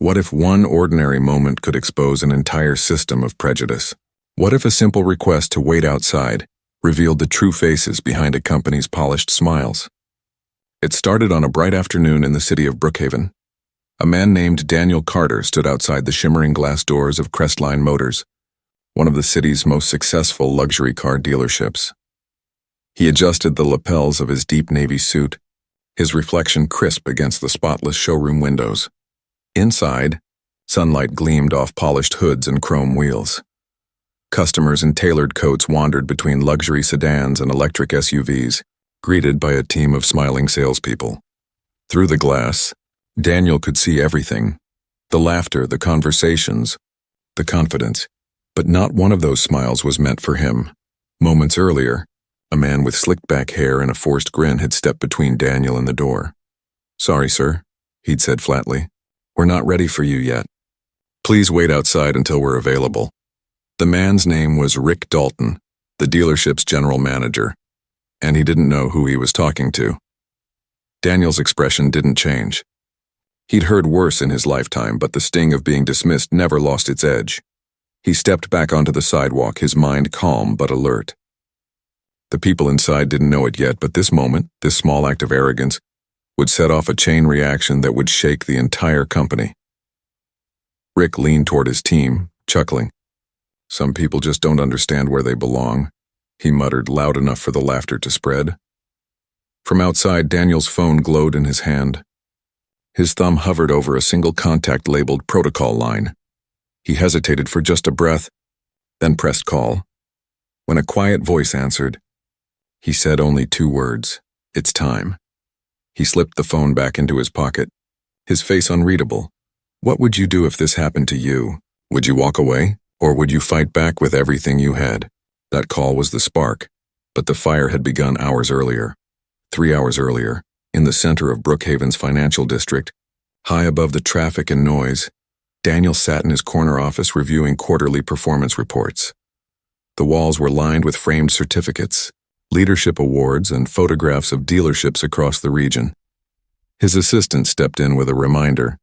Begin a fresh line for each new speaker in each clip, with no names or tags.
What if one ordinary moment could expose an entire system of prejudice? What if a simple request to wait outside revealed the true faces behind a company's polished smiles? It started on a bright afternoon in the city of Brookhaven. A man named Daniel Carter stood outside the shimmering glass doors of Crestline Motors, one of the city's most successful luxury car dealerships. He adjusted the lapels of his deep navy suit, his reflection crisp against the spotless showroom windows. Inside, sunlight gleamed off polished hoods and chrome wheels. Customers in tailored coats wandered between luxury sedans and electric SUVs, greeted by a team of smiling salespeople. Through the glass, Daniel could see everything: the laughter, the conversations, the confidence. But not one of those smiles was meant for him. Moments earlier, a man with slicked-back hair and a forced grin had stepped between Daniel and the door. "Sorry, sir," he'd said flatly. "We're not ready for you yet. Please wait outside until we're available." The man's name was Rick Dalton, the dealership's general manager, and he didn't know who he was talking to. Daniel's expression didn't change. He'd heard worse in his lifetime, but the sting of being dismissed never lost its edge. He stepped back onto the sidewalk, his mind calm but alert. The people inside didn't know it yet, but this moment, this small act of arrogance, would set off a chain reaction that would shake the entire company. Rick leaned toward his team, chuckling. "Some people just don't understand where they belong," he muttered, loud enough for the laughter to spread. From outside, Daniel's phone glowed in his hand. His thumb hovered over a single contact labeled protocol line. He hesitated for just a breath, then pressed call. When a quiet voice answered, he said only 2 words: "It's time." He slipped the phone back into his pocket, his face unreadable. What would you do if this happened to you? Would you walk away, or would you fight back with everything you had? That call was the spark, but the fire had begun hours earlier. 3 hours earlier, in the center of Brookhaven's financial district, high above the traffic and noise, Daniel sat in his corner office reviewing quarterly performance reports. The walls were lined with framed certificates, leadership awards, and photographs of dealerships across the region. His assistant stepped in with a reminder.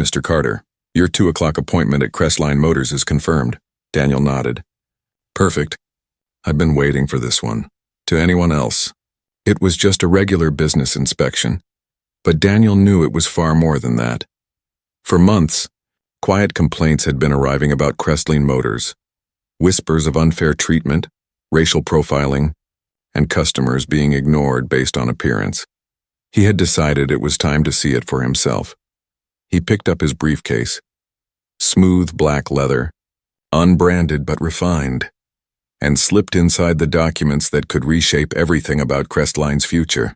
"Mr. Carter, your 2 o'clock appointment at Crestline Motors is confirmed." Daniel nodded. "Perfect. I've been waiting for this one." To anyone else, it was just a regular business inspection, but Daniel knew it was far more than that. For months, quiet complaints had been arriving about Crestline Motors, whispers of unfair treatment, racial profiling, and customers being ignored based on appearance. He had decided it was time to see it for himself. He picked up his briefcase, smooth black leather, unbranded but refined, and slipped inside the documents that could reshape everything about Crestline's future.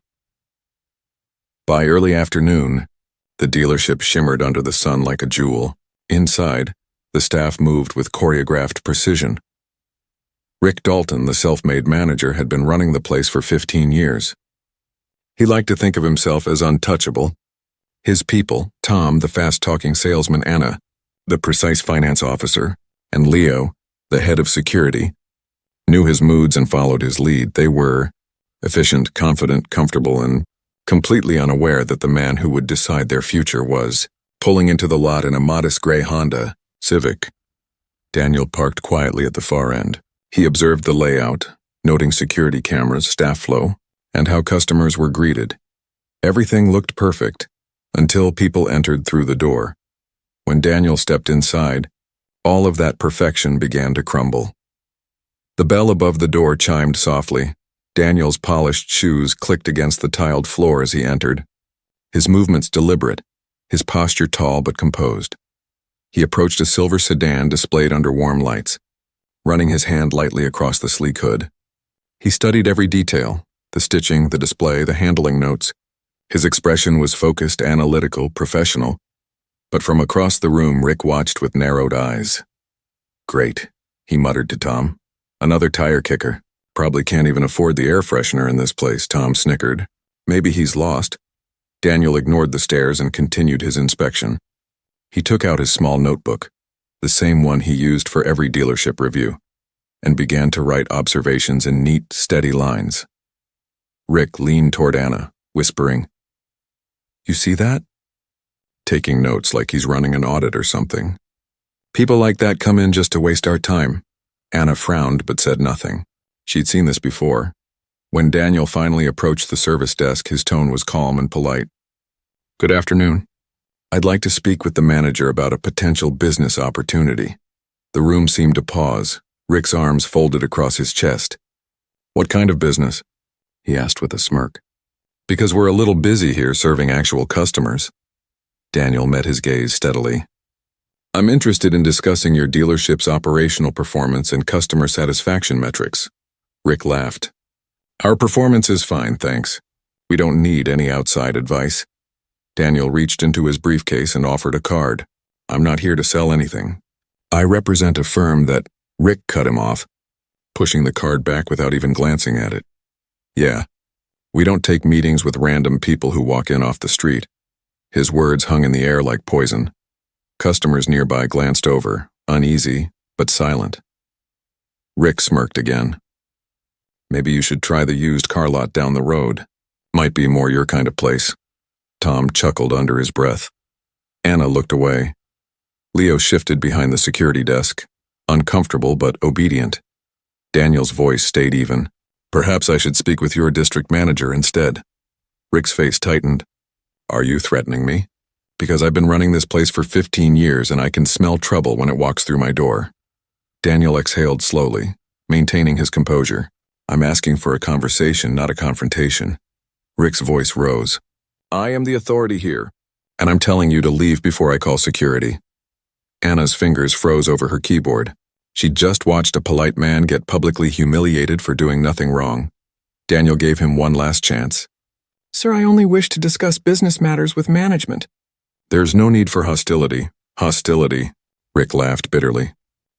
By early afternoon, the dealership shimmered under the sun like a jewel. Inside, the staff moved with choreographed precision. Rick Dalton, the self-made manager, had been running the place for 15 years. He liked to think of himself as untouchable. His people, Tom, the fast-talking salesman, Anna, the precise finance officer, and Leo, the head of security, knew his moods and followed his lead. They were efficient, confident, comfortable, and completely unaware that the man who would decide their future was pulling into the lot in a modest gray Honda Civic. Daniel parked quietly at the far end. He observed the layout, noting security cameras, staff flow, and how customers were greeted. Everything looked perfect until people entered through the door. When Daniel stepped inside, all of that perfection began to crumble. The bell above the door chimed softly. Daniel's polished shoes clicked against the tiled floor as he entered. His movements deliberate, his posture tall but composed. He approached a silver sedan displayed under warm lights, running his hand lightly across the sleek hood. He studied every detail, the stitching, the display, the handling notes. His expression was focused, analytical, professional, but from across the room Rick watched with narrowed eyes. "Great," he muttered to Tom. "Another tire kicker. Probably can't even afford the air freshener in this place," Tom snickered. "Maybe he's lost." Daniel ignored the stares and continued his inspection. He took out his small notebook, the same one he used for every dealership review, and began to write observations in neat, steady lines. Rick leaned toward Anna, whispering, "You see that?" taking notes like he's running an audit or something. People like that come in just to waste our time. Anna frowned but said nothing. She'd seen this before. When Daniel finally approached the service desk, his tone was calm and polite. "Good afternoon. I'd like to speak with the manager about a potential business opportunity." The room seemed to pause, Rick's arms folded across his chest. "What kind of business?" he asked with a smirk. "Because we're a little busy here serving actual customers." Daniel met his gaze steadily. "I'm interested in discussing your dealership's operational performance and customer satisfaction metrics." Rick laughed. "Our performance is fine, thanks. We don't need any outside advice." Daniel reached into his briefcase and offered a card. "I'm not here to sell anything. I represent a firm that—" Rick cut him off, pushing the card back without even glancing at it. "Yeah, we don't take meetings with random people who walk in off the street." His words hung in the air like poison. Customers nearby glanced over, uneasy, but silent. Rick smirked again. "Maybe you should try the used car lot down the road. Might be more your kind of place." Tom chuckled under his breath. Anna looked away. Leo shifted behind the security desk, uncomfortable but obedient. Daniel's voice stayed even. "Perhaps I should speak with your district manager instead." Rick's face tightened. "Are you threatening me? Because I've been running this place for 15 years and I can smell trouble when it walks through my door." Daniel exhaled slowly, maintaining his composure. "I'm asking for a conversation, not a confrontation." Rick's voice rose. "I am the authority here, and I'm telling you to leave before I call security." Anna's fingers froze over her keyboard. She'd just watched a polite man get publicly humiliated for doing nothing wrong. Daniel gave him one last chance.
"Sir, I only wish to discuss business matters with management."
"There's no need for hostility." "Hostility," Rick laughed bitterly.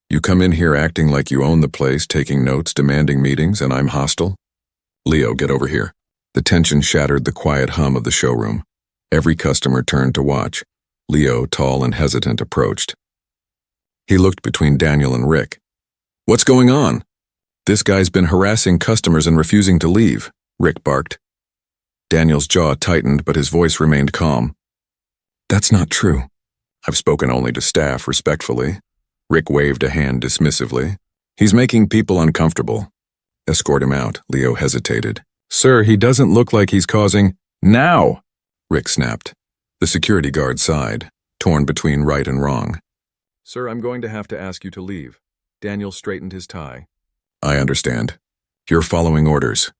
"You come in here acting like you own the place, taking notes, demanding meetings, and I'm hostile? Leo, get over here." The tension shattered the quiet hum of the showroom. Every customer turned to watch. Leo, tall and hesitant, approached. He looked between Daniel and Rick. "What's going on?" "This guy's been harassing customers and refusing to leave," Rick barked. Daniel's jaw tightened, but his voice remained calm. "That's not true. I've spoken only to staff, respectfully." Rick waved a hand dismissively. "He's making people uncomfortable." "Escort him out," Leo hesitated. "Sir, he doesn't look like he's causing—" "Now!" Rick snapped. The security guard sighed, torn between right and wrong. "Sir, I'm going to have to ask you to leave." Daniel straightened his tie. "I understand. You're following orders."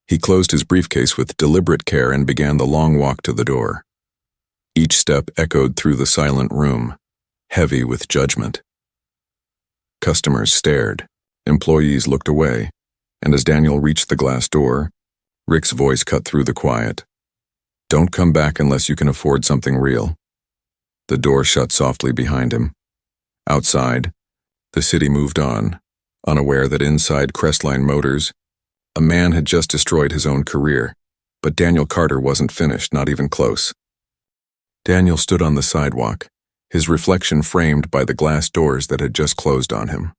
He closed his briefcase with deliberate care and began the long walk to the door. Each step echoed through the silent room, heavy with judgment. Customers stared, employees looked away, and as Daniel reached the glass door, Rick's voice cut through the quiet. "Don't come back unless you can afford something real." The door shut softly behind him. Outside, the city moved on, unaware that inside Crestline Motors, a man had just destroyed his own career, but Daniel Carter wasn't finished, not even close. Daniel stood on the sidewalk, his reflection framed by the glass doors that had just closed on him.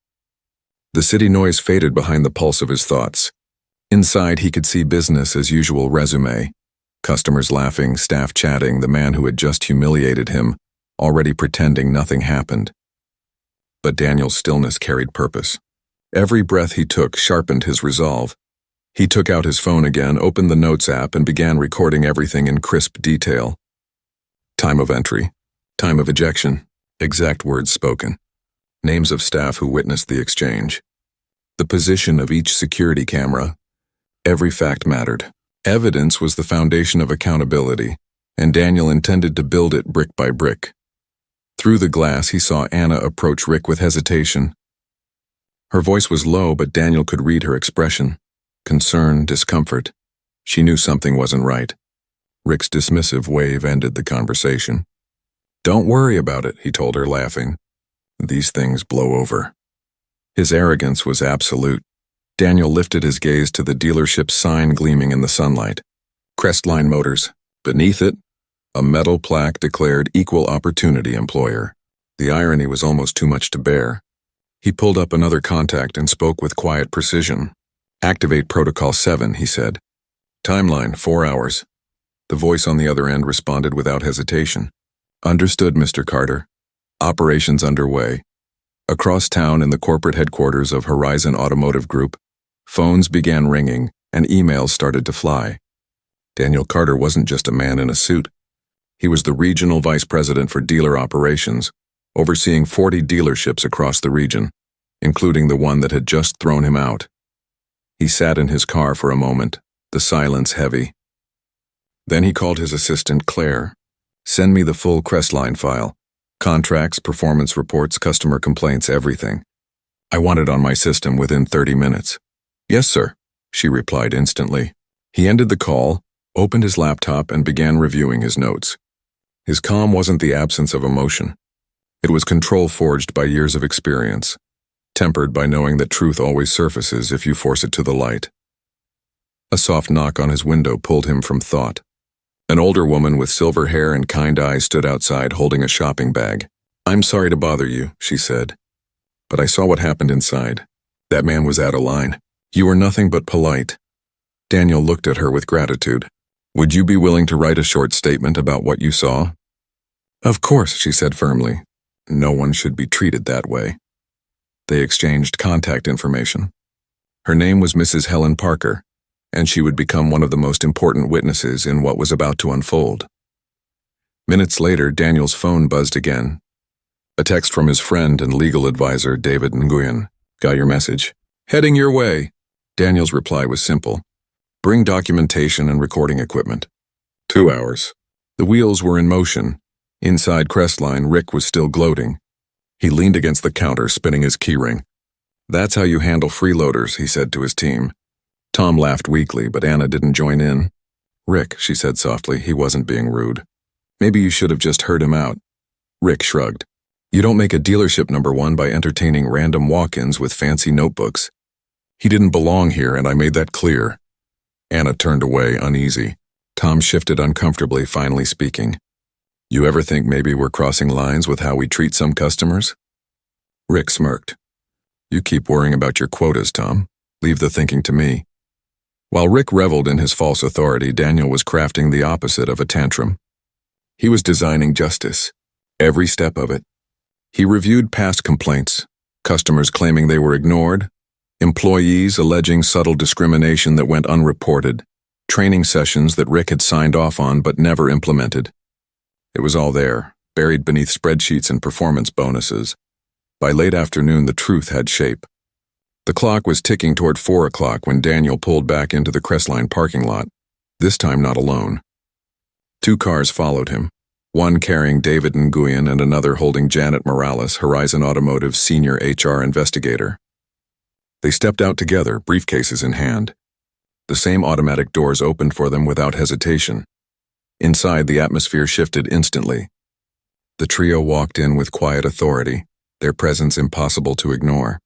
The city noise faded behind the pulse of his thoughts. Inside, he could see business as usual resume. Customers laughing, staff chatting, the man who had just humiliated him, already pretending nothing happened. But Daniel's stillness carried purpose. Every breath he took sharpened his resolve. He took out his phone again, opened the Notes app, and began recording everything in crisp detail. Time of entry, time of ejection, exact words spoken, names of staff who witnessed the exchange, the position of each security camera. Every fact mattered. Evidence was the foundation of accountability, and Daniel intended to build it brick by brick. Through the glass, he saw Anna approach Rick with hesitation. Her voice was low, but Daniel could read her expression. Concern, discomfort. She knew something wasn't right. Rick's dismissive wave ended the conversation. "Don't worry about it," he told her, laughing. "These things blow over." His arrogance was absolute. Daniel lifted his gaze to the dealership's sign gleaming in the sunlight. Crestline Motors. Beneath it, a metal plaque declared Equal Opportunity Employer. The irony was almost too much to bear. He pulled up another contact and spoke with quiet precision. "Activate Protocol 7, he said. "Timeline, 4 hours. The voice on the other end responded without hesitation. Understood, Mr. Carter. Operations underway. Across town in the corporate headquarters of Horizon Automotive Group, phones began ringing and emails started to fly. Daniel Carter wasn't just a man in a suit. He was the regional vice president for dealer operations, overseeing 40 dealerships across the region, including the one that had just thrown him out. He sat in his car for a moment, the silence heavy. Then he called his assistant, Claire. Send me the full Crestline file. Contracts, performance reports, customer complaints, everything. I want it on my system within 30 minutes. Yes, sir, she replied instantly. He ended the call, opened his laptop, and began reviewing his notes. His calm wasn't the absence of emotion. It was control forged by years of experience, tempered by knowing that truth always surfaces if you force it to the light. A soft knock on his window pulled him from thought. An older woman with silver hair and kind eyes stood outside holding a shopping bag. I'm sorry to bother you, she said, but I saw what happened inside. That man was out of line. You were nothing but polite. Daniel looked at her with gratitude. Would you be willing to write a short statement about what you saw? Of course, she said firmly. No one should be treated that way. They exchanged contact information. Her name was Mrs. Helen Parker, and she would become one of the most important witnesses in what was about to unfold. Minutes later, Daniel's phone buzzed again. A text from his friend and legal advisor, David Nguyen. Got your message? Heading your way. Daniel's reply was simple. Bring documentation and recording equipment. 2 hours. The wheels were in motion. Inside Crestline, Rick was still gloating. He leaned against the counter, spinning his keyring. That's how you handle freeloaders, he said to his team. Tom laughed weakly, but Anna didn't join in. Rick, she said softly, he wasn't being rude. Maybe you should have just heard him out. Rick shrugged. You don't make a dealership #1 by entertaining random walk-ins with fancy notebooks. He didn't belong here, and I made that clear. Anna turned away, uneasy. Tom shifted uncomfortably, finally speaking. You ever think maybe we're crossing lines with how we treat some customers? Rick smirked. You keep worrying about your quotas, Tom. Leave the thinking to me. While Rick reveled in his false authority, Daniel was crafting the opposite of a tantrum. He was designing justice, every step of it. He reviewed past complaints, customers claiming they were ignored, employees alleging subtle discrimination that went unreported, training sessions that Rick had signed off on but never implemented. It was all there, buried beneath spreadsheets and performance bonuses. By late afternoon, the truth had shape. The clock was ticking toward 4 o'clock when Daniel pulled back into the Crestline parking lot, this time not alone. 2 cars followed him, one carrying David Nguyen and another holding Janet Morales, Horizon Automotive's senior HR investigator. They stepped out together, briefcases in hand. The same automatic doors opened for them without hesitation. Inside, the atmosphere shifted instantly. The trio walked in with quiet authority, their presence impossible to ignore.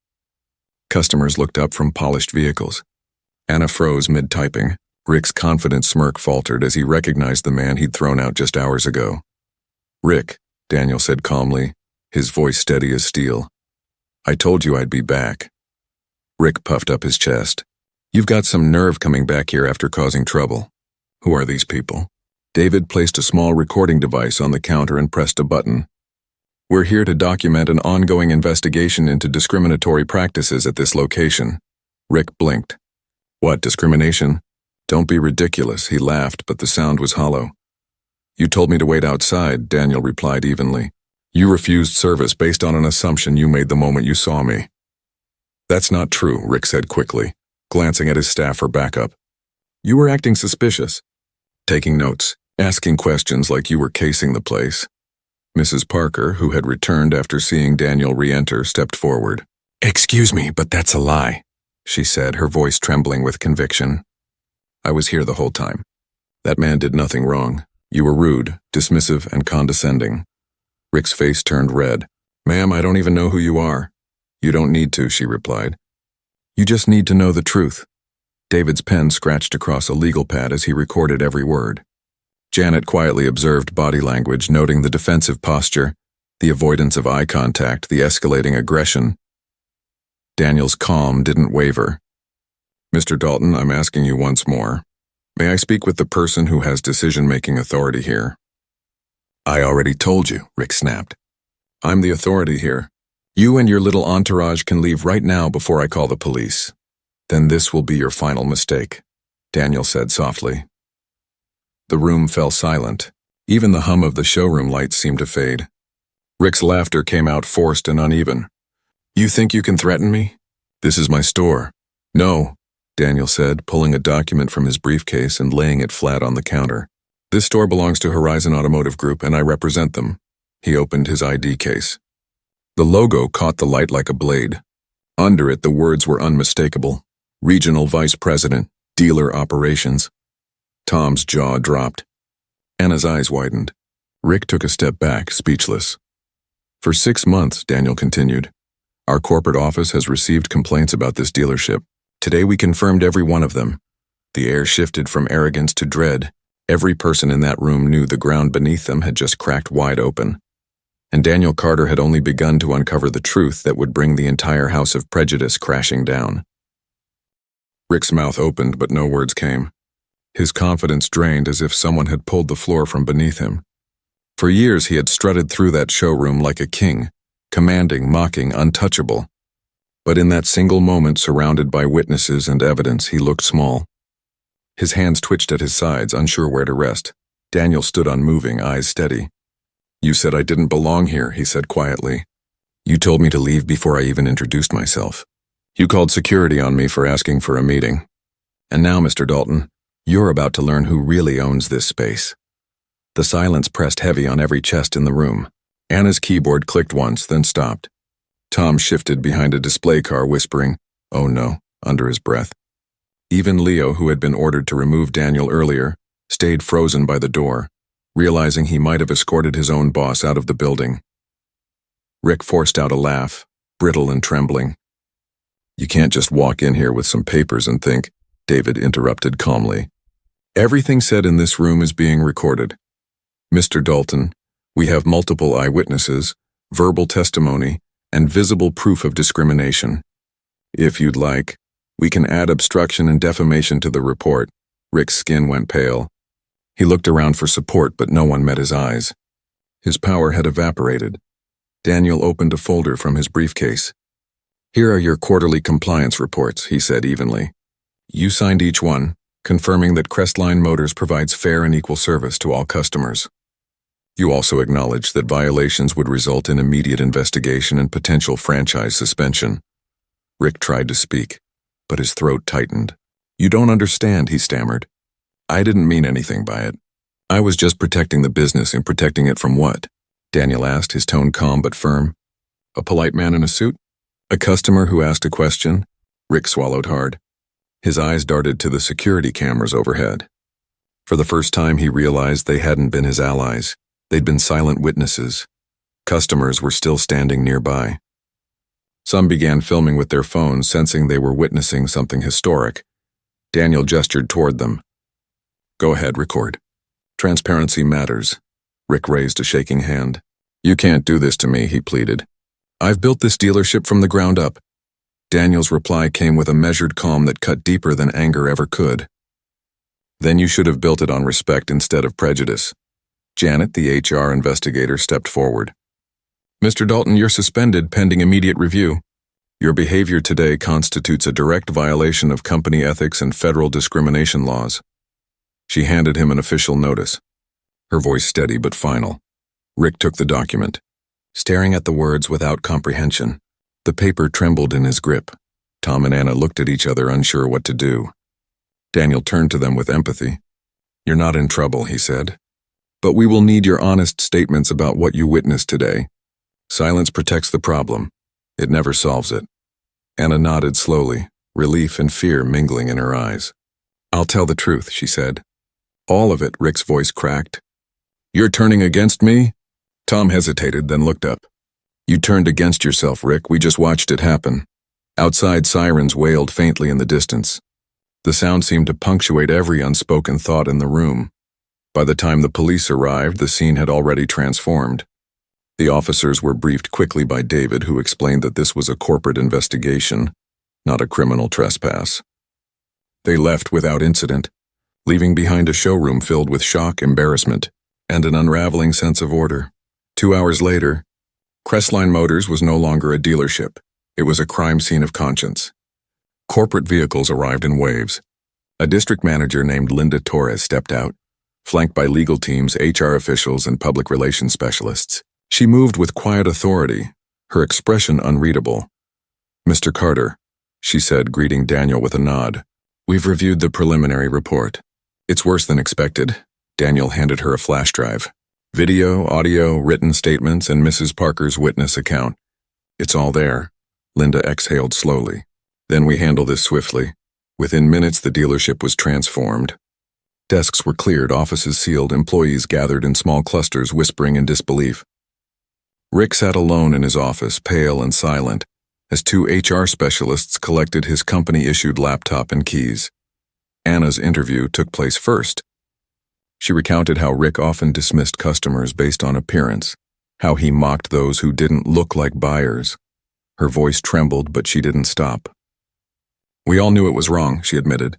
Customers looked up from polished vehicles. Anna froze mid-typing. Rick's confident smirk faltered as he recognized the man he'd thrown out just hours ago. Rick, Daniel said calmly, his voice steady as steel. I told you I'd be back. Rick puffed up his chest. You've got some nerve coming back here after causing trouble. Who are these people? David placed a small recording device on the counter and pressed a button. We're here to document an ongoing investigation into discriminatory practices at this location. Rick blinked. What, discrimination? Don't be ridiculous, he laughed, but the sound was hollow. You told me to wait outside, Daniel replied evenly. You refused service based on an assumption you made the moment you saw me. That's not true, Rick said quickly, glancing at his staff for backup. You were acting suspicious. Taking notes, asking questions like you were casing the place. Mrs. Parker, who had returned after seeing Daniel re-enter, stepped forward. Excuse me, but that's a lie, she said, her voice trembling with conviction. I was here the whole time. That man did nothing wrong. You were rude, dismissive, and condescending. Rick's face turned red. Ma'am, I don't even know who you are. You don't need to, she replied. You just need to know the truth. David's pen scratched across a legal pad as he recorded every word. Janet quietly observed body language, noting the defensive posture, the avoidance of eye contact, the escalating aggression. Daniel's calm didn't waver. Mr. Dalton, I'm asking you once more. May I speak with the person who has decision-making authority here? I already told you, Rick snapped. I'm the authority here. You and your little entourage can leave right now before I call the police. Then this will be your final mistake, Daniel said softly. The room fell silent. Even the hum of the showroom lights seemed to fade. Rick's laughter came out forced and uneven. You think you can threaten me? This is my store. No, Daniel said, pulling a document from his briefcase and laying it flat on the counter. This store belongs to Horizon Automotive Group and I represent them. He opened his ID case. The logo caught the light like a blade. Under it, the words were unmistakable. Regional Vice President, Dealer Operations. Tom's jaw dropped. Anna's eyes widened. Rick took a step back, speechless. For 6 months, Daniel continued, our corporate office has received complaints about this dealership. Today we confirmed every one of them. The air shifted from arrogance to dread. Every person in that room knew the ground beneath them had just cracked wide open. And Daniel Carter had only begun to uncover the truth that would bring the entire house of prejudice crashing down. Rick's mouth opened, but no words came. His confidence drained as if someone had pulled the floor from beneath him. For years he had strutted through that showroom like a king, commanding, mocking, untouchable. But in that single moment, surrounded by witnesses and evidence, he looked small. His hands twitched at his sides, unsure where to rest. Daniel stood unmoving, eyes steady. You said I didn't belong here, he said quietly. You told me to leave before I even introduced myself. You called security on me for asking for a meeting. And now, Mr. Dalton, you're about to learn who really owns this space. The silence pressed heavy on every chest in the room. Anna's keyboard clicked once, then stopped. Tom shifted behind a display car, whispering, "Oh no," under his breath. Even Leo, who had been ordered to remove Daniel earlier, stayed frozen by the door, realizing he might have escorted his own boss out of the building. Rick forced out a laugh, brittle and trembling. You can't just walk in here with some papers and think, David interrupted calmly. Everything said in this room is being recorded. Mr. Dalton, we have multiple eyewitnesses, verbal testimony, and visible proof of discrimination. If you'd like, we can add obstruction and defamation to the report. Rick's skin went pale. He looked around for support, but no one met his eyes. His power had evaporated. Daniel opened a folder from his briefcase. Here are your quarterly compliance reports, he said evenly. You signed each one, confirming that Crestline Motors provides fair and equal service to all customers. You also acknowledged that violations would result in immediate investigation and potential franchise suspension. Rick tried to speak, but his throat tightened. You don't understand, he stammered. I didn't mean anything by it. I was just protecting the business, and protecting it from what? Daniel asked, his tone calm but firm. A polite man in a suit? A customer who asked a question? Rick swallowed hard. His eyes darted to the security cameras overhead. For the first time he realized they hadn't been his allies. They'd been silent witnesses. Customers were still standing nearby. Some began filming with their phones, sensing they were witnessing something historic. Daniel gestured toward them. Go ahead, record. Transparency matters. Rick raised a shaking hand. You can't do this to me, he pleaded. I've built this dealership from the ground up. Daniel's reply came with a measured calm that cut deeper than anger ever could. Then you should have built it on respect instead of prejudice. Janet, the HR investigator, stepped forward. Mr. Dalton, you're suspended pending immediate review. Your behavior today constitutes a direct violation of company ethics and federal discrimination laws. She handed him an official notice, her voice steady but final. Rick took the document, staring at the words without comprehension. The paper trembled in his grip. Tom and Anna looked at each other, unsure what to do. Daniel turned to them with empathy. You're not in trouble, he said. But we will need your honest statements about what you witnessed today. Silence protects the problem. It never solves it. Anna nodded slowly, relief and fear mingling in her eyes. I'll tell the truth, she said. All of it, Rick's voice cracked. You're turning against me? Tom hesitated, then looked up. You turned against yourself, Rick. We just watched it happen. Outside, sirens wailed faintly in the distance. The sound seemed to punctuate every unspoken thought in the room. By the time the police arrived, the scene had already transformed. The officers were briefed quickly by David, who explained that this was a corporate investigation, not a criminal trespass. They left without incident, leaving behind a showroom filled with shock, embarrassment, and an unraveling sense of order. 2 hours later, Crestline Motors was no longer a dealership. It was a crime scene of conscience. Corporate vehicles arrived in waves. A district manager named Linda Torres stepped out, flanked by legal teams, HR officials, and public relations specialists. She moved with quiet authority, her expression unreadable. "Mr. Carter," she said, greeting Daniel with a nod. "We've reviewed the preliminary report. It's worse than expected." Daniel handed her a flash drive. Video, audio, written statements, and Mrs. Parker's witness account. "It's all there." Linda exhaled slowly. "Then we handle this swiftly." Within minutes, the dealership was transformed. Desks were cleared, offices sealed, employees gathered in small clusters, whispering in disbelief. Rick sat alone in his office, pale and silent, as 2 HR specialists collected his company-issued laptop and keys. Anna's interview took place first. She recounted how Rick often dismissed customers based on appearance, how he mocked those who didn't look like buyers. Her voice trembled, but she didn't stop. "We all knew it was wrong," she admitted.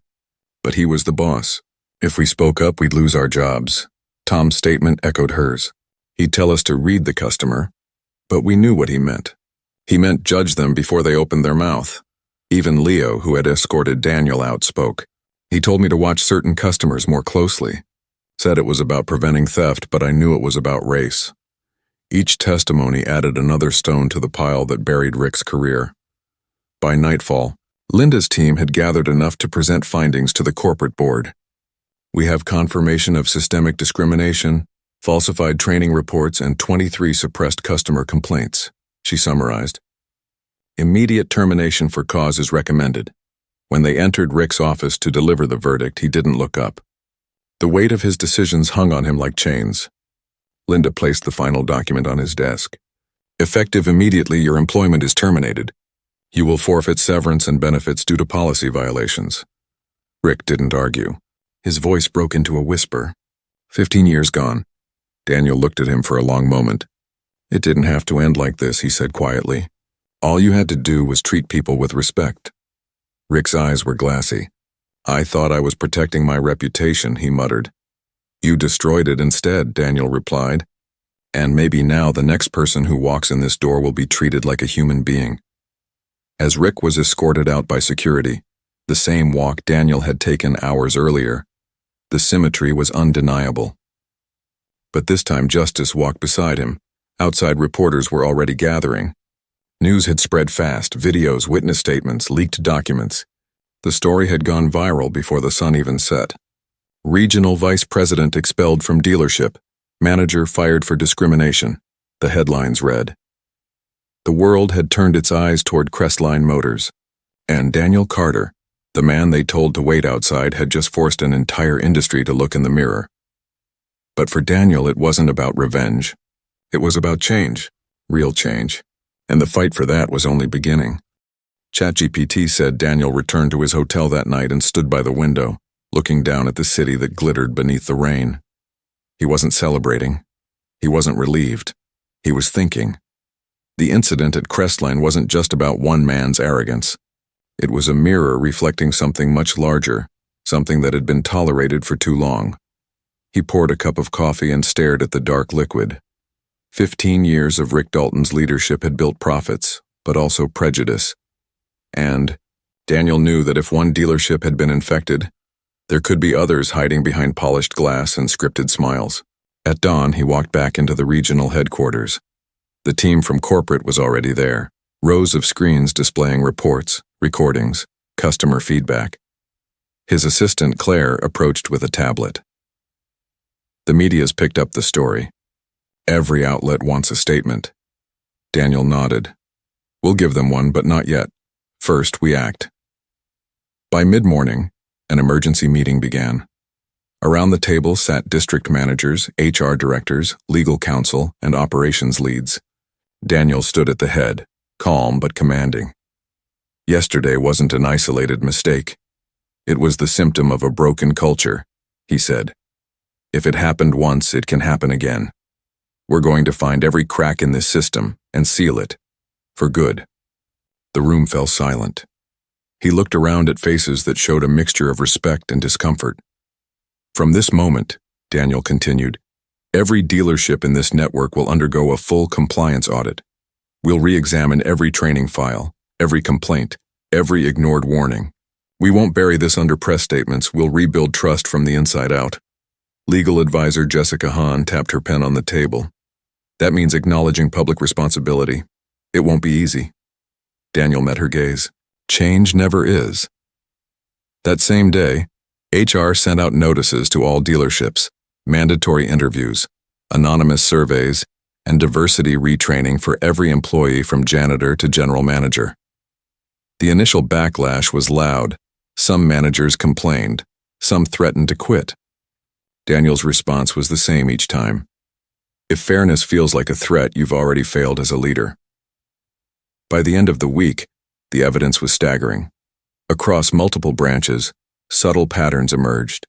"But he was the boss. If we spoke up, we'd lose our jobs." Tom's statement echoed hers. "He'd tell us to read the customer, but we knew what he meant. He meant judge them before they opened their mouth." Even Leo, who had escorted Daniel out, spoke. "He told me to watch certain customers more closely. Said it was about preventing theft, but I knew it was about race." Each testimony added another stone to the pile that buried Rick's career. By nightfall, Linda's team had gathered enough to present findings to the corporate board. "We have confirmation of systemic discrimination, falsified training reports, and 23 suppressed customer complaints," she summarized. "Immediate termination for cause is recommended." When they entered Rick's office to deliver the verdict, he didn't look up. The weight of his decisions hung on him like chains. Linda placed the final document on his desk. "Effective immediately, your employment is terminated. You will forfeit severance and benefits due to policy violations." Rick didn't argue. His voice broke into a whisper. 15 years gone." Daniel looked at him for a long moment. "It didn't have to end like this," he said quietly. "All you had to do was treat people with respect." Rick's eyes were glassy. "I thought I was protecting my reputation," he muttered. "You destroyed it instead," Daniel replied. "And maybe now the next person who walks in this door will be treated like a human being." As Rick was escorted out by security, the same walk Daniel had taken hours earlier, the symmetry was undeniable. But this time justice walked beside him. Outside reporters were already gathering. News had spread fast, videos, witness statements, leaked documents. The story had gone viral before the sun even set. "Regional Vice President expelled from dealership. Manager fired for discrimination," the headlines read. The world had turned its eyes toward Crestline Motors. And Daniel Carter, the man they told to wait outside, had just forced an entire industry to look in the mirror. But for Daniel, it wasn't about revenge. It was about change, real change. And the fight for that was only beginning. ChatGPT said Daniel returned to his hotel that night and stood by the window, looking down at the city that glittered beneath the rain. He wasn't celebrating. He wasn't relieved. He was thinking. The incident at Crestline wasn't just about one man's arrogance. It was a mirror reflecting something much larger, something that had been tolerated for too long. He poured a cup of coffee and stared at the dark liquid. 15 years of Rick Dalton's leadership had built profits, but also prejudice. And Daniel knew that if one dealership had been infected, there could be others hiding behind polished glass and scripted smiles. At dawn, he walked back into the regional headquarters. The team from corporate was already there, rows of screens displaying reports, recordings, customer feedback. His assistant, Claire, approached with a tablet. "The media's picked up the story. Every outlet wants a statement." Daniel nodded. "We'll give them one, but not yet. First, we act." By mid-morning, an emergency meeting began. Around the table sat district managers, HR directors, legal counsel, and operations leads. Daniel stood at the head, calm but commanding. "Yesterday wasn't an isolated mistake. It was the symptom of a broken culture," he said. "If it happened once, it can happen again. We're going to find every crack in this system and seal it. For good." The room fell silent. He looked around at faces that showed a mixture of respect and discomfort. "From this moment," Daniel continued, Every dealership in this network will undergo a full compliance audit. We'll re-examine every training file, every complaint, every ignored warning. We won't bury this under press statements. We'll rebuild trust from the inside out. Legal advisor Jessica Hahn tapped her pen on the table. That means acknowledging public responsibility. It won't be easy. Daniel met her gaze. Change never is. That same day, HR sent out notices to all dealerships, mandatory interviews, anonymous surveys, and diversity retraining for every employee from janitor to general manager. The initial backlash was loud. Some managers complained. Some threatened to quit. Daniel's response was the same each time. If fairness feels like a threat, you've already failed as a leader. By the end of the week, the evidence was staggering. Across multiple branches, subtle patterns emerged.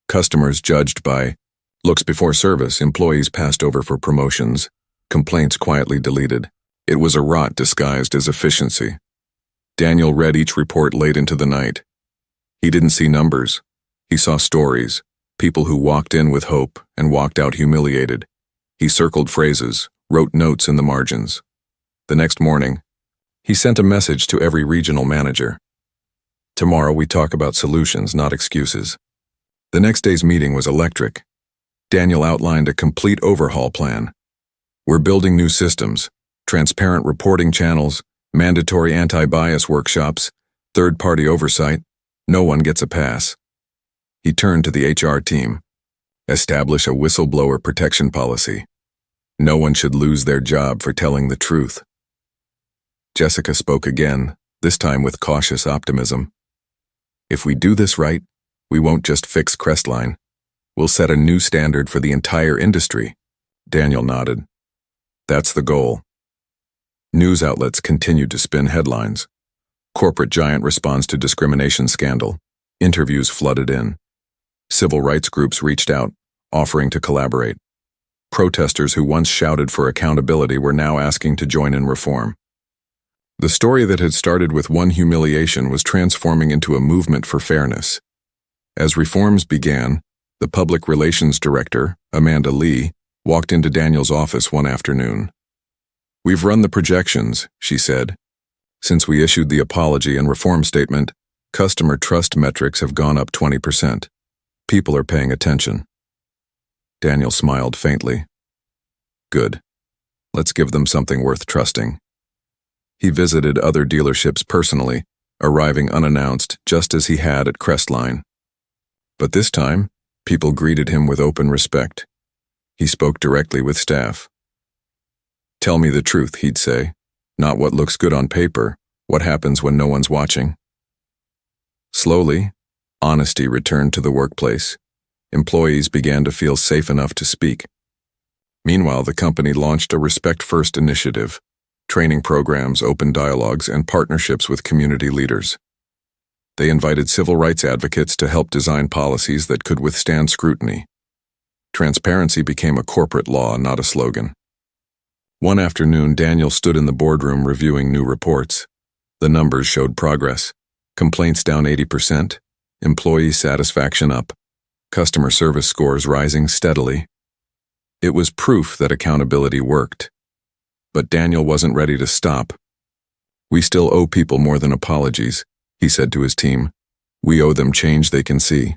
Customers judged by looks before service, employees passed over for promotions, complaints quietly deleted. It was a rot disguised as efficiency. Daniel read each report late into the night. He didn't see numbers. He saw stories, people who walked in with hope and walked out humiliated. He circled phrases, wrote notes in the margins. The next morning, he sent a message to every regional manager. Tomorrow we talk about solutions, not excuses. The next day's meeting was electric. Daniel outlined a complete overhaul plan. We're building new systems, transparent reporting channels, mandatory anti-bias workshops, third-party oversight. No one gets a pass. He turned to the HR team. Establish a whistleblower protection policy. No one should lose their job for telling the truth. Jessica spoke again, this time with cautious optimism. If we do this right, we won't just fix Crestline. We'll set a new standard for the entire industry. Daniel nodded. That's the goal. News outlets continued to spin headlines. Corporate giant responds to discrimination scandal. Interviews flooded in. Civil rights groups reached out, offering to collaborate. Protesters who once shouted for accountability were now asking to join in reform. The story that had started with one humiliation was transforming into a movement for fairness. As reforms began, the public relations director, Amanda Lee, walked into Daniel's office one afternoon. We've run the projections, she said. Since we issued the apology and reform statement, customer trust metrics have gone up 20%. People are paying attention. Daniel smiled faintly. Good. Let's give them something worth trusting. He visited other dealerships personally, arriving unannounced just as he had at Crestline. But this time, people greeted him with open respect. He spoke directly with staff. Tell me the truth, he'd say. Not what looks good on paper, what happens when no one's watching. Slowly, honesty returned to the workplace. Employees began to feel safe enough to speak. Meanwhile, the company launched a Respect First initiative, training programs, open dialogues, and partnerships with community leaders. They invited civil rights advocates to help design policies that could withstand scrutiny. Transparency became a corporate law, not a slogan. One afternoon, Daniel stood in the boardroom reviewing new reports. The numbers showed progress. Complaints down 80%, employee satisfaction up, customer service scores rising steadily. It was proof that accountability worked. But Daniel wasn't ready to stop. We still owe people more than apologies, he said to his team. We owe them change they can see.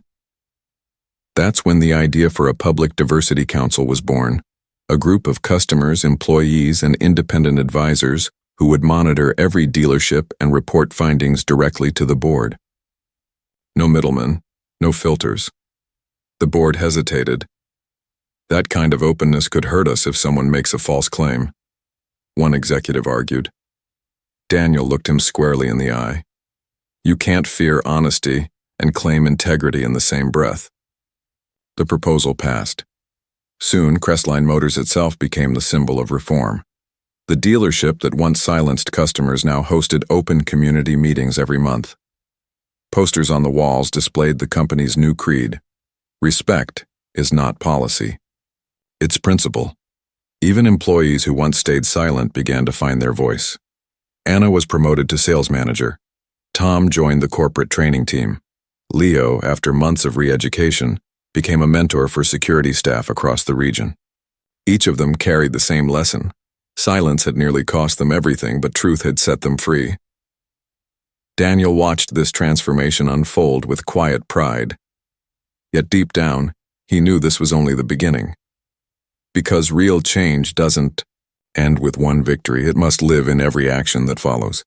That's when the idea for a public diversity council was born. A group of customers, employees, and independent advisors who would monitor every dealership and report findings directly to the board. No middlemen, no filters. The board hesitated. That kind of openness could hurt us if someone makes a false claim, one executive argued. Daniel looked him squarely in the eye. You can't fear honesty and claim integrity in the same breath. The proposal passed. Soon, Crestline Motors itself became the symbol of reform. The dealership that once silenced customers now hosted open community meetings every month. Posters on the walls displayed the company's new creed. Respect is not policy. It's principle. Even employees who once stayed silent began to find their voice. Anna was promoted to sales manager. Tom joined the corporate training team. Leo, after months of re-education, became a mentor for security staff across the region. Each of them carried the same lesson. Silence had nearly cost them everything, but truth had set them free. Daniel watched this transformation unfold with quiet pride. Yet deep down, he knew this was only the beginning. Because real change doesn't end with one victory, it must live in every action that follows.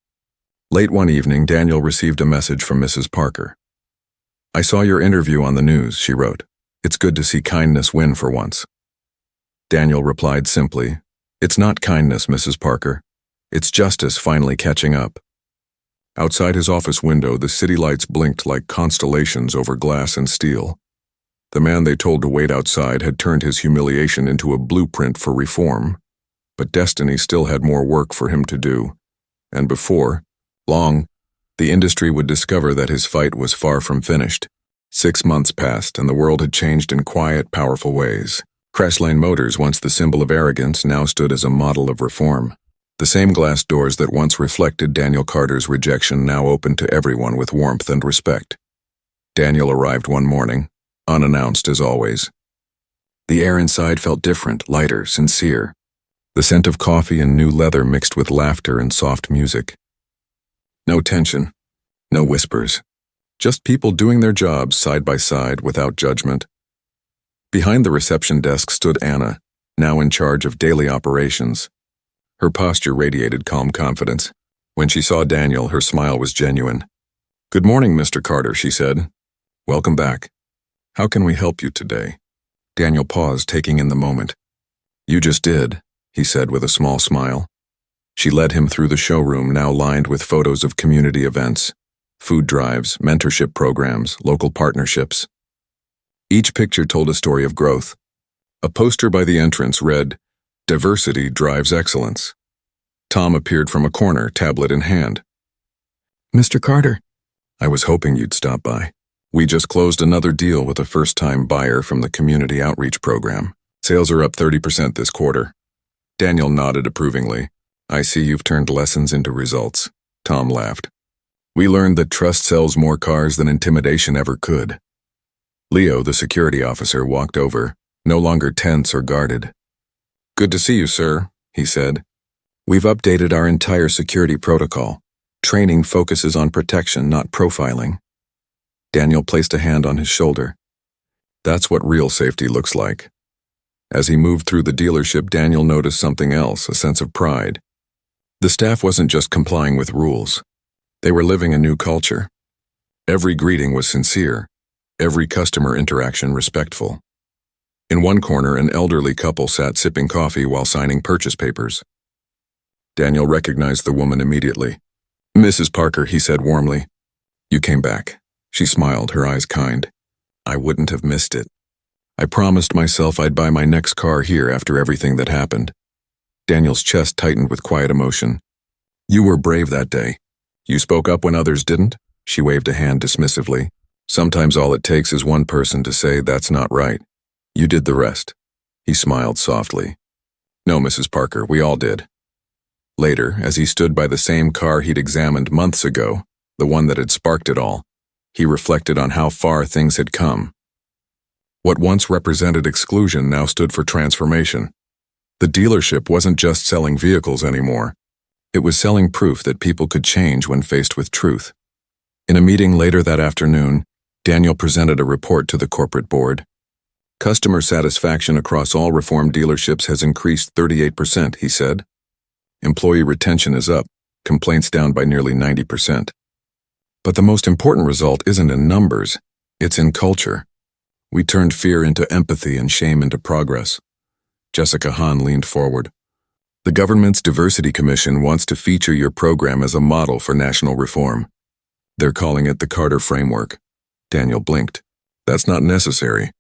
Late one evening, Daniel received a message from Mrs. Parker. "I saw your interview on the news," she wrote. "It's good to see kindness win for once." Daniel replied simply, "It's not kindness, Mrs. Parker. It's justice finally catching up." Outside his office window, the city lights blinked like constellations over glass and steel. The man they told to wait outside had turned his humiliation into a blueprint for reform, but destiny still had more work for him to do, and before long, the industry would discover that his fight was far from finished. 6 months passed, and the world had changed in quiet, powerful ways. Crestline Motors, once the symbol of arrogance, now stood as a model of reform. The same glass doors that once reflected Daniel Carter's rejection now opened to everyone with warmth and respect. Daniel arrived one morning, unannounced as always. The air inside felt different, lighter, sincere. The scent of coffee and new leather mixed with laughter and soft music. No tension, no whispers. Just people doing their jobs side by side without judgment. Behind the reception desk stood Anna, now in charge of daily operations. Her posture radiated calm confidence. When she saw Daniel, her smile was genuine. "Good morning, Mr. Carter," she said. "Welcome back. How can we help you today?" Daniel paused, taking in the moment. "You just did," he said with a small smile. She led him through the showroom, now lined with photos of community events, food drives, mentorship programs, local partnerships. Each picture told a story of growth. A poster by the entrance read, "Diversity drives excellence." Tom appeared from a corner, tablet in hand.
Mr. Carter,
"I was hoping you'd stop by. We just closed another deal with a first-time buyer from the community outreach program. Sales are up 30% this quarter." Daniel nodded approvingly. "I see you've turned lessons into results." Tom laughed. "We learned that trust sells more cars than intimidation ever could." Leo, the security officer, walked over, no longer tense or guarded. "Good to see you, sir," he said. "We've updated our entire security protocol. Training focuses on protection, not profiling." Daniel placed a hand on his shoulder. "That's what real safety looks like." As he moved through the dealership, Daniel noticed something else, a sense of pride. The staff wasn't just complying with rules. They were living a new culture. Every greeting was sincere, every customer interaction respectful. In one corner, an elderly couple sat sipping coffee while signing purchase papers. Daniel recognized the woman immediately. "Mrs. Parker," he said warmly. "You came back." She smiled, her eyes kind. "I wouldn't have missed it. I promised myself I'd buy my next car here after everything that happened." Daniel's chest tightened with quiet emotion. "You were brave that day. You spoke up when others didn't." She waved a hand dismissively. "Sometimes all it takes is one person to say that's not right. You did the rest." He smiled softly. "No, Mrs. Parker, we all did." Later, as he stood by the same car he'd examined months ago, the one that had sparked it all, he reflected on how far things had come. What once represented exclusion now stood for transformation. The dealership wasn't just selling vehicles anymore. It was selling proof that people could change when faced with truth. In a meeting later that afternoon, Daniel presented a report to the corporate board. "Customer satisfaction across all reformed dealerships has increased 38%, he said. "Employee retention is up, complaints down by nearly 90%. But the most important result isn't in numbers, it's in culture. We turned fear into empathy and shame into progress." Jessica Hahn leaned forward. "The government's Diversity Commission wants to feature your program as a model for national reform. They're calling it the Carter Framework." Daniel blinked. "That's not necessary.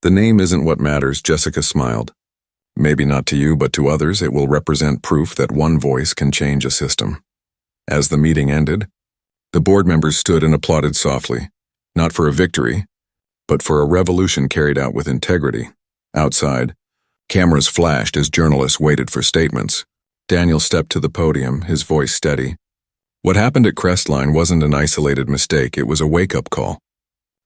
The name isn't what matters," Jessica smiled. "Maybe not to you, but to others it will represent proof that one voice can change a system." As the meeting ended, the board members stood and applauded softly, not for a victory, but for a revolution carried out with integrity. Outside, cameras flashed as journalists waited for statements. Daniel stepped to the podium, his voice steady. "What happened at Crestline wasn't an isolated mistake, it was a wake-up call.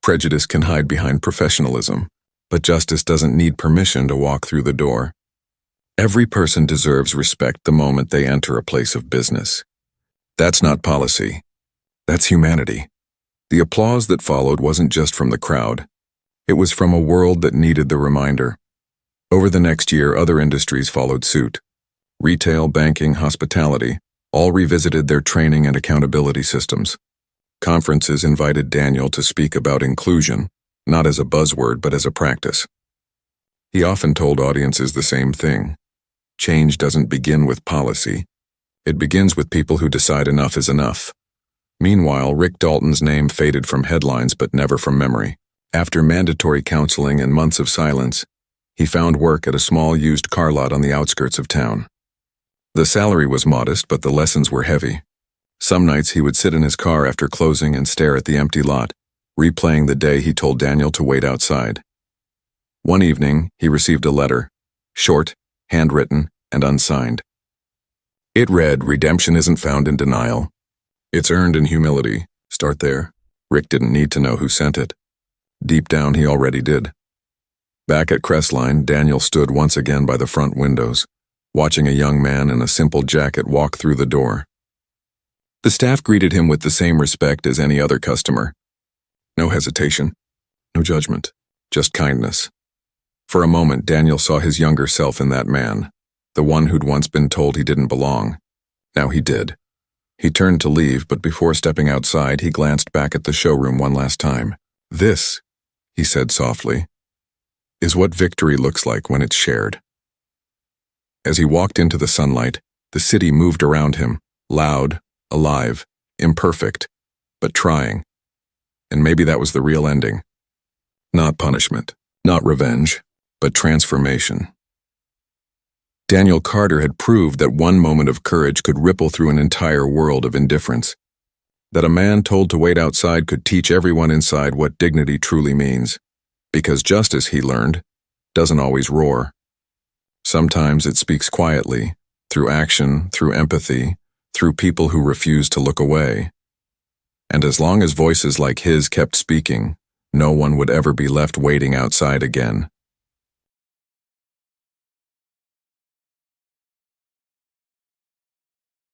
Prejudice can hide behind professionalism, but justice doesn't need permission to walk through the door. Every person deserves respect the moment they enter a place of business. That's not policy. That's humanity. The applause that followed wasn't just from the crowd. It was from a world that needed the reminder. Over the next year, other industries followed suit. Retail, banking, hospitality, all revisited their training and accountability systems. Conferences invited Daniel to speak about inclusion, not as a buzzword but as a practice. He often told audiences the same thing. Change doesn't begin with policy. It begins with people who decide enough is enough. Meanwhile, Rick Dalton's name faded from headlines but never from memory. After mandatory counseling and months of silence, he found work at a small used car lot on the outskirts of town. The salary was modest, but the lessons were heavy. Some nights he would sit in his car after closing and stare at the empty lot, replaying the day he told Daniel to wait outside. One evening, he received a letter, short, handwritten, and unsigned. It read, "Redemption isn't found in denial. It's earned in humility. Start there." Rick didn't need to know who sent it. Deep down, he already did. Back at Crestline, Daniel stood once again by the front windows, watching a young man in a simple jacket walk through the door. The staff greeted him with the same respect as any other customer. No hesitation, no judgment, just kindness. For a moment, Daniel saw his younger self in that man, the one who'd once been told he didn't belong. Now he did. He turned to leave, but before stepping outside, he glanced back at the showroom one last time. "This," he said softly, "is what victory looks like when it's shared." As he walked into the sunlight, the city moved around him, loud, alive, imperfect, but trying. And maybe that was the real ending. Not punishment, not revenge, but transformation. Daniel Carter had proved that one moment of courage could ripple through an entire world of indifference. That a man told to wait outside could teach everyone inside what dignity truly means. Because justice, he learned, doesn't always roar. Sometimes it speaks quietly, through action, through empathy, through people who refuse to look away. And as long as voices like his kept speaking, no one would ever be left waiting outside again.